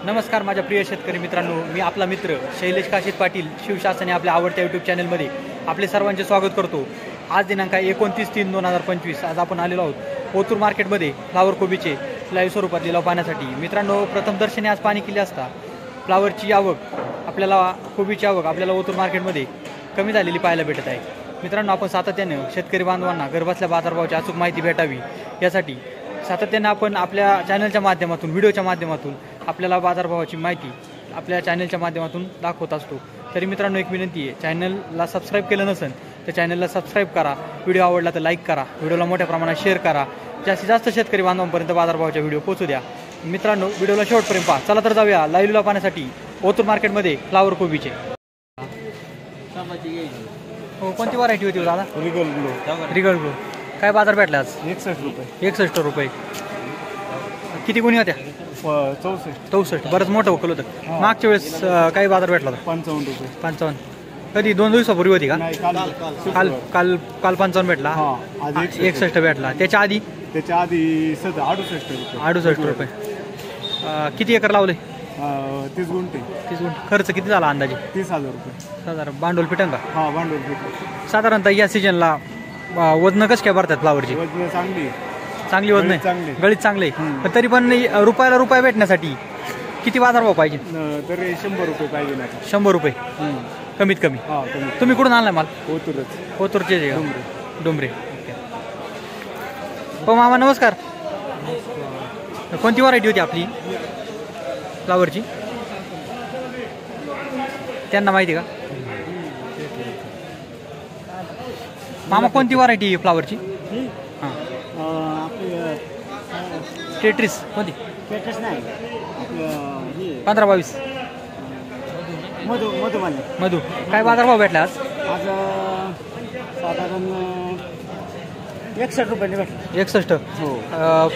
नमस्कार माझ्या प्रिय शेतकरी मित्रांनो, मी आपला मित्र शैलेश काशीद पाटील शिवशासन आपल्या आवडत्या यूट्यूब चॅनलमध्ये आपले सर्वांचे स्वागत करतो। आज दिनांक 29/3/2025 आज आपण आलेलो आहोत ओतूर मार्केटमध्ये फ्लावर कोबीचे लाईव्ह स्वरूपात लिलाव पाहण्यासाठी। मित्रांनो, प्रथम दर्शनी आज पाणी केले असता फ्लावरची आवक आपल्याला कोबीची आवक आपल्याला ओतूर मार्केटमध्ये कमी झालेली पाहायला भेटत आहे। मित्रांनो, आपण सातत्याने शेतकरी बांधवांना घरबसल्या बाजारभावाची अचूक माहिती भेटावी यासाठी सातत्याने आपण आपल्या चॅनलच्या माध्यमातून व्हिडिओच्या माध्यमातून आपल्याला बाजारभावाची माहिती आपल्या चॅनलच्या माध्यमातून दाखवत असतो। तरी मित्रांनो, एक विनंती आहे, चॅनलला सबस्क्राईब केलं नसेल तर चॅनलला सबस्क्राईब करा, व्हिडिओ आवडला तर लाईक करा, व्हिडिओला मोठ्या प्रमाणात शेअर करा, जास्तीत जास्त शेतकरी बांधवांपर्यंत बाजारभावाचा व्हिडिओ पोहोचू द्या। मित्रांनो, व्हिडिओला शेवटपर्यंत पहा। चला तर जाऊया लाईव्ह लिलाव पाहण्यासाठी ओतूर मार्केटमध्ये फ्लावर कोबीचे। हो, कोणती व्हरायटी होती दादा? Regal glow. काय बाजार भेटला आज? 61 रुपये। 61 रुपये। किती गुणी होत्या? 64। बरंच मोठं वकल होतं। मागच्या वेळेस काही बाजार भेटला होता? 55 रुपये। 55। कधी 2 दिवसापूर्वी होती का? काल काल काल 55 भेटला, आज 61 भेटला। त्याच्या आधी 68 रुपये। 68 रुपये। किती एकर लावले? 30 गुंठे। 30 गुंठे। खर्च किती झाला अंदाजे? 30,000 रुपये। साधारण भांडवल पिटन का? हा, भांडवल पिटन। साधारणतः या सीजनला वजन कसं काय भरतात फ्लावरची? वजन चांगली वजन आहे, गळीत चांगले। पण तरी पण रुपयाला रुपये भेटण्यासाठी किती बाजारभाव पाहिजे? तरी 100 रुपये पाहिजे ना। 100 रुपये कमीत कमी। तुम्ही कुठून आणलाय माल? ओतूरचे डोंबरे। हो मामा, नमस्कार। कोणती व्हरायटी होती आपली फ्लावरची? त्यांना माहिती का मामा? कोणती व्हरायटी फ्लावरची? हां, टेट्रिस कोणती? टेट्रिस नाही, 15-22 मधू। काय बाजारभाव भेटला आज? आज साधारण 61 रुपये भेटला। 61। हो।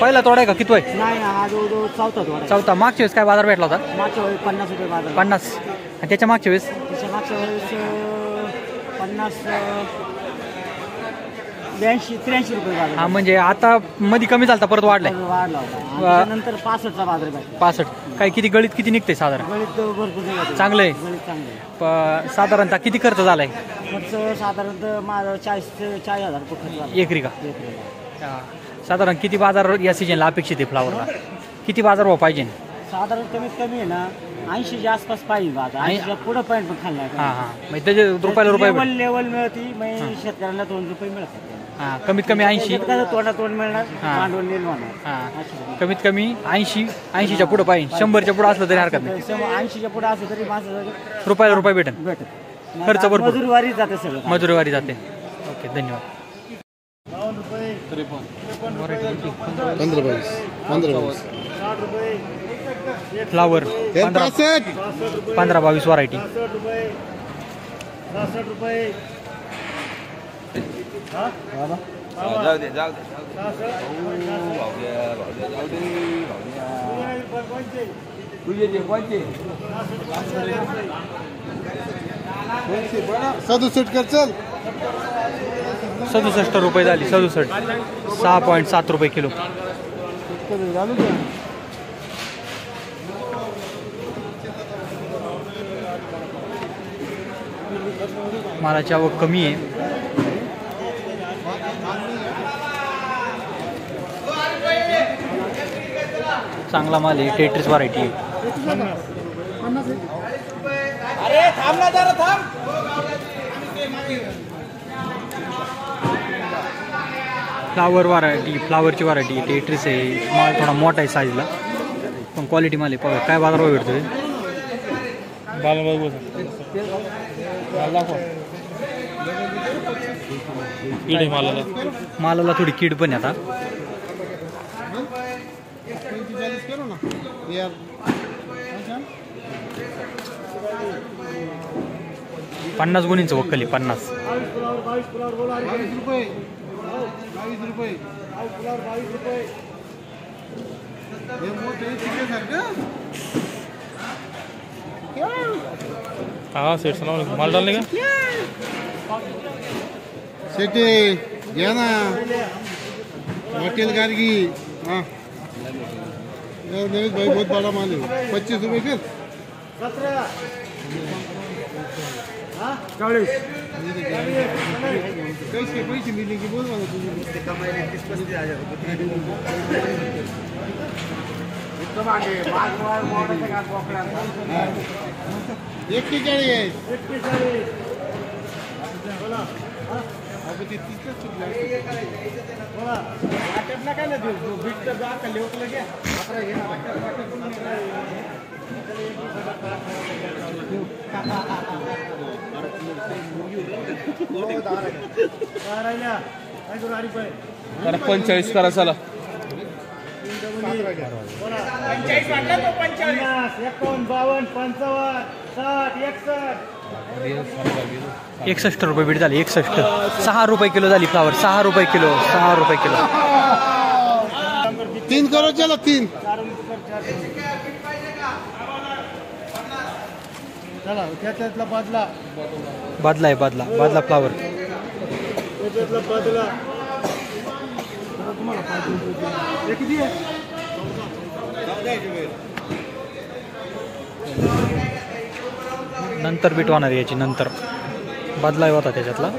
पहिला तोडा आहे का? किती आहे? नाही, हा जो चौथा थोडा। चौथा। मागच्या वेळेस काय बाजार भेटला होता? मागच्या वेळेस 50 रुपये बाजार। 50। आणि त्याच्या मागच्या वेळेस? त्याच्या मागच्या वेळेस 50 82-83 रुपये बाजार। हा, म्हणजे आता मध्ये कमी झाला, परत वाढलाय। वाढला होता। नंतर 65चा बाजार भेटला। 65। काय किती गळीत किती निघते साधारण? गणित भरपूर चांगलं आहे। गणित चांगलं आहे। साधारणतः किती खर्च झालाय? खर्च साधारणतः माझा 40,000 रुपये खर्च झाला एकरी का? साधारण किती बाजार या सीजनला अपेक्षित आहे फ्लावरला? किती बाजारभाव पाहिजे? साधारण कमीत कमी आहे ना 80च्या आसपास पाहिजे बाजार। 80च्या पुढे पॉईंट पण खाल्ला। हां हां, म्हणजे त्याचे रुपयाला रुपये लेवल मिळती, मग शेतकऱ्यांना 2 रुपये मिळतात। हां, कमीत कमी 80। तोंड मिळणार, भांडवल निर्माण। हां, कमीत कमी 80च्या पुढे पाहिजे। 100च्या पुढे असलं तरी हरकत नाही। 80च्या पुढे असलं तरी माझं रुपयाला रुपये भेटत। खर्च भरपूर, मजुरीवारी जाते सगळं। मजुरीवारी जाते। ओके, धन्यवाद। 15-22 फ्लावर 15-22 व्हरायटी। 60 रुपये। कर चल। 67 रुपये झाली। 67। 6.7 रुपये किलो। मालाची आवक कमी आहे। चांगला माल आहे, टेट्रिस व्हरायटी आहे। फ्लावरची व्हरायटी टेट्रिस आहे। माल थोडा मोठा आहे साईजला, पण क्वालिटी माल आहे। बघा काय बाजारभाव भेटतोय? मालाला थोडी कीड पण आहे आता। 50 गुणींचं वक्कल आहे। 50। 22 रुपये। हाँ सेठ सलाम माल डालने का सेठ घ्या ना हॉटेल गार्गी हाँ नरेश भाई बहुत बड़ा माल है 25 रुपये कर 17 40 कैसे पैसे मिलेंगे बोल वाला तुझे एक की गाड़ी है करा 45 करा चला 61 रुपये बीट झाली 61 6 रुपये किलो झाली फ्लावर 6 रुपये किलो 6 रुपये किलो 3 करो चलो 3 चला त्याच्यातला बदला बादला आहे बादला फ्लावर त्याच्यातला बदला हे किती आहे नंतर बीट होणार याची नंतर बदला होता त्याच्यातला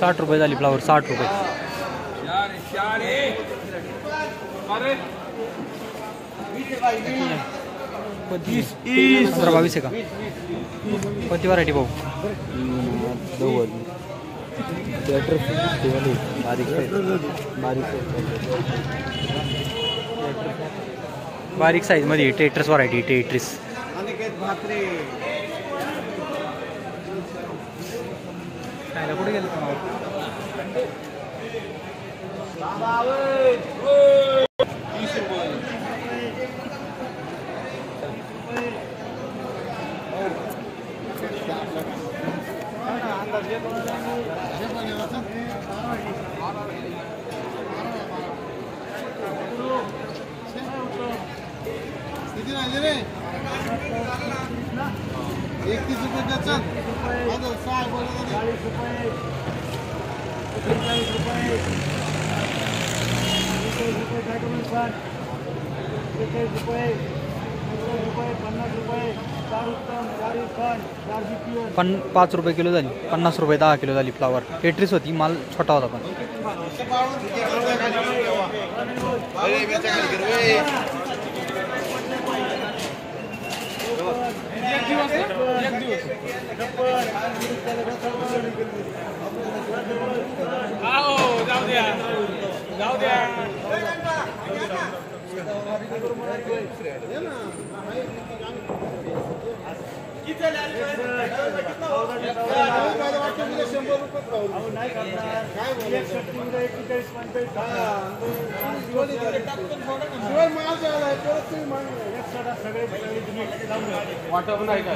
60 रुपये झाली फ्लावर 60 रुपये 15-22 आहे का कोणती व्हरायटी भाऊ बारीक साईज मध्ये टेट्रस व्हरायटी टेट्रिस कुठे गेलं किती राहिले रे 31 रुपये का चल 6 बोला 40 रुपये 45 रुपये 20 रुपये काय करून सर 21 रुपये 50 रुपये 4 उत्तम 4 उत्तम 4 जीपीओ 5 रुपये किलो झाली 50 रुपये 10 किलो झाली फ्लावर टेट्रिस होती माल छोटा होता पण जाऊ द्या वाटप नाही का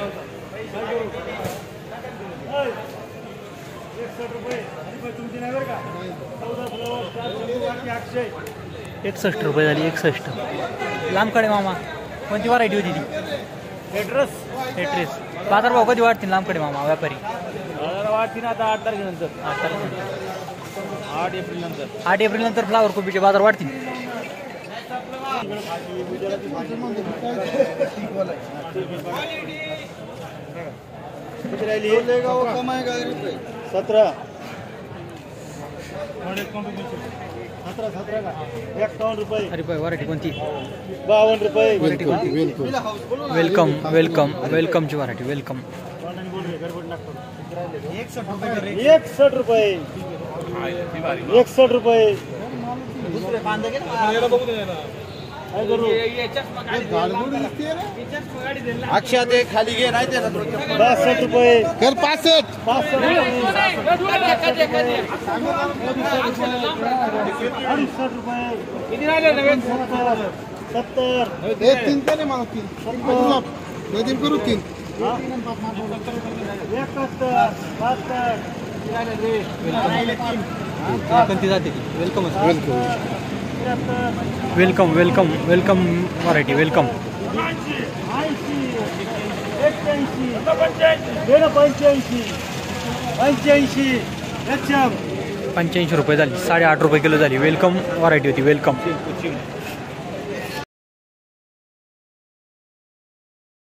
61 रुपये तुमची नाही बरं का 14 फ्लावर 61 रुपये झाली 61 लांबकडे मामा कोणती व्हरायटी होती ती टेट्रिस बाजारभाव कधी वाढतील लांबकडे मामा व्यापारी वाढतील आता 8 तारखेनंतर 8 एप्रिल नंतर फ्लावर कोबीचे बाजार वाढतील कमाएगा 17 का 51 रुपये अरे व्हरायटी कोणती 52 रुपये वेलकमची व्हरायटी वेलकम 61 रुपये 61 रुपये अक्षा ते खाली घे नाही ते 62 रुपये कर 65 70 हे 3 का नाही मला 3 करू 3 कोणती जाते ती वेलकम व्हरायटी वेलकम 85 85 85 रुपये झाली, 8.5 रुपये किलो झाली. वेलकम व्हरायटी होती, वेलकम.